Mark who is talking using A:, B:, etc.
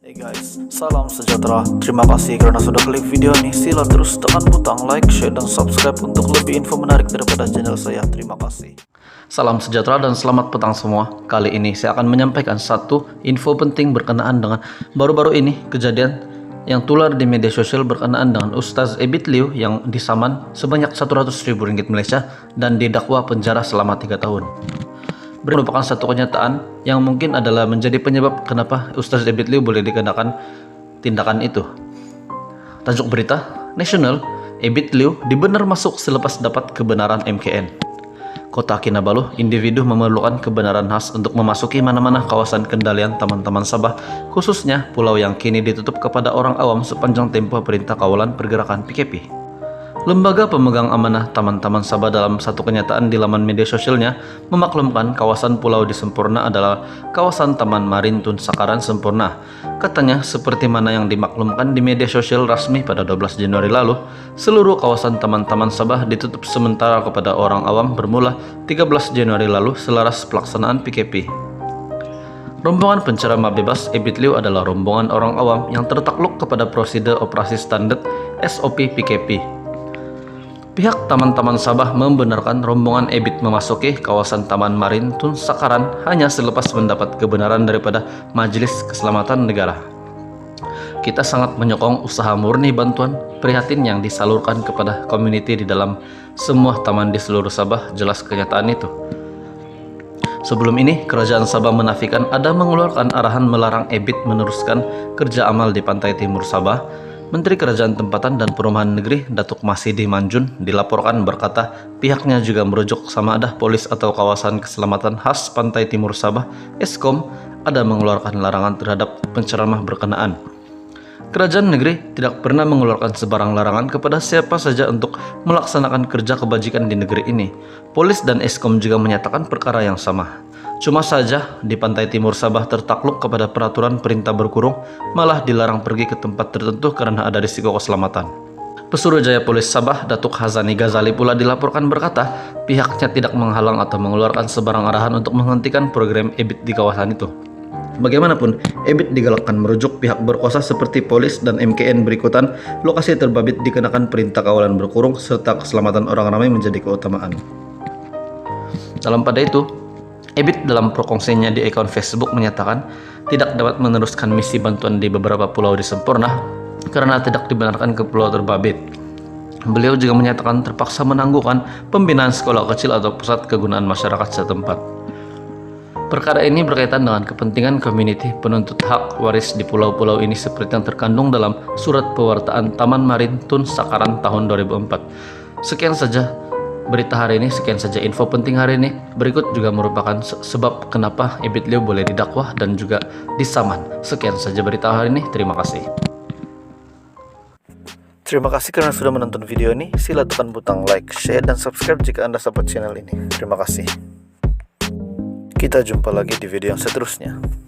A: Hey guys, salam sejahtera. Terima kasih karena sudah klik video ini. Sila terus tekan butang like, share, dan subscribe untuk lebih info menarik daripada channel saya. Terima kasih. Salam sejahtera dan selamat petang semua. Kali ini saya akan menyampaikan satu info penting berkenaan dengan baru-baru ini kejadian yang tular di media sosial berkenaan dengan Ustaz Ebit Liu yang disaman sebanyak 100.000 ringgit Malaysia dan didakwa penjara selama 3 tahun. Merupakan satu kenyataan yang mungkin adalah menjadi penyebab kenapa Ustaz Ebit Liu boleh dikenakan tindakan itu. Tajuk berita nasional, Ebit Liu dibenar masuk selepas dapat kebenaran MKN. Kota Kinabalu, individu memerlukan kebenaran khas untuk memasuki mana-mana kawasan kendalian teman-teman Sabah, khususnya pulau yang kini ditutup kepada orang awam sepanjang tempoh perintah kawalan pergerakan PKP. Lembaga pemegang amanah teman-teman Sabah dalam satu kenyataan di laman media sosialnya memaklumkan kawasan pulau di Sempurna adalah kawasan Taman Marin Tun Sakaran Sempurna. Katanya seperti mana yang dimaklumkan di media sosial resmi pada 12 Januari lalu, seluruh kawasan teman-teman Sabah ditutup sementara kepada orang awam bermula 13 Januari lalu selaras pelaksanaan PKP. Rombongan penceramah bebas Ebit Liu adalah rombongan orang awam yang tertakluk kepada prosedur operasi standar SOP PKP. Pihak teman-teman Sabah membenarkan rombongan Ebit memasuki kawasan Taman Marin Tun Sakaran hanya selepas mendapat kebenaran daripada Majelis Keselamatan Negara. Kita sangat menyokong usaha murni bantuan prihatin yang disalurkan kepada komuniti di dalam semua taman di seluruh Sabah, jelas kenyataan itu. Sebelum ini, Kerajaan Sabah menafikan ada mengeluarkan arahan melarang Ebit meneruskan kerja amal di pantai timur Sabah. Menteri Kerajaan Tempatan dan Perumahan Negeri Datuk Masidi Manjun dilaporkan berkata pihaknya juga merujuk sama ada polis atau kawasan keselamatan khas pantai timur Sabah Eskom ada mengeluarkan larangan terhadap penceramah berkenaan. Kerajaan negeri tidak pernah mengeluarkan sebarang larangan kepada siapa saja untuk melaksanakan kerja kebajikan di negeri ini. Polis dan Eskom juga menyatakan perkara yang sama. Cuma saja di pantai timur Sabah tertakluk kepada peraturan perintah berkurung, malah dilarang pergi ke tempat tertentu karena ada risiko keselamatan. Pesuruhjaya Polis Sabah Datuk Hazani Ghazali pula dilaporkan berkata pihaknya tidak menghalang atau mengeluarkan sebarang arahan untuk menghentikan program Ebit di kawasan itu. Bagaimanapun, Ebit digalakkan merujuk pihak berkuasa seperti polis dan MKN berikutan, lokasi terbabit dikenakan perintah kawalan berkurung serta keselamatan orang ramai menjadi keutamaan. Dalam pada itu, Ebit dalam prokongsinya di akun Facebook menyatakan tidak dapat meneruskan misi bantuan di beberapa pulau di Sempurna karena tidak dibenarkan ke pulau terbabit. Beliau juga menyatakan terpaksa menangguhkan pembinaan sekolah kecil atau pusat kegunaan masyarakat setempat. Perkara ini berkaitan dengan kepentingan komuniti penuntut hak waris di pulau-pulau ini seperti yang terkandung dalam surat pewartaan Taman Marin Tun Sakaran tahun 2004. Sekian saja berita hari ini, sekian saja info penting hari ini. Berikut juga merupakan sebab kenapa Ebit Liu boleh didakwah dan juga disaman. Sekian saja berita hari ini, terima kasih.
B: Terima kasih karena sudah menonton video ini. Sila tekan butang like, share, dan subscribe jika Anda support channel ini. Terima kasih. Kita jumpa lagi di video yang seterusnya.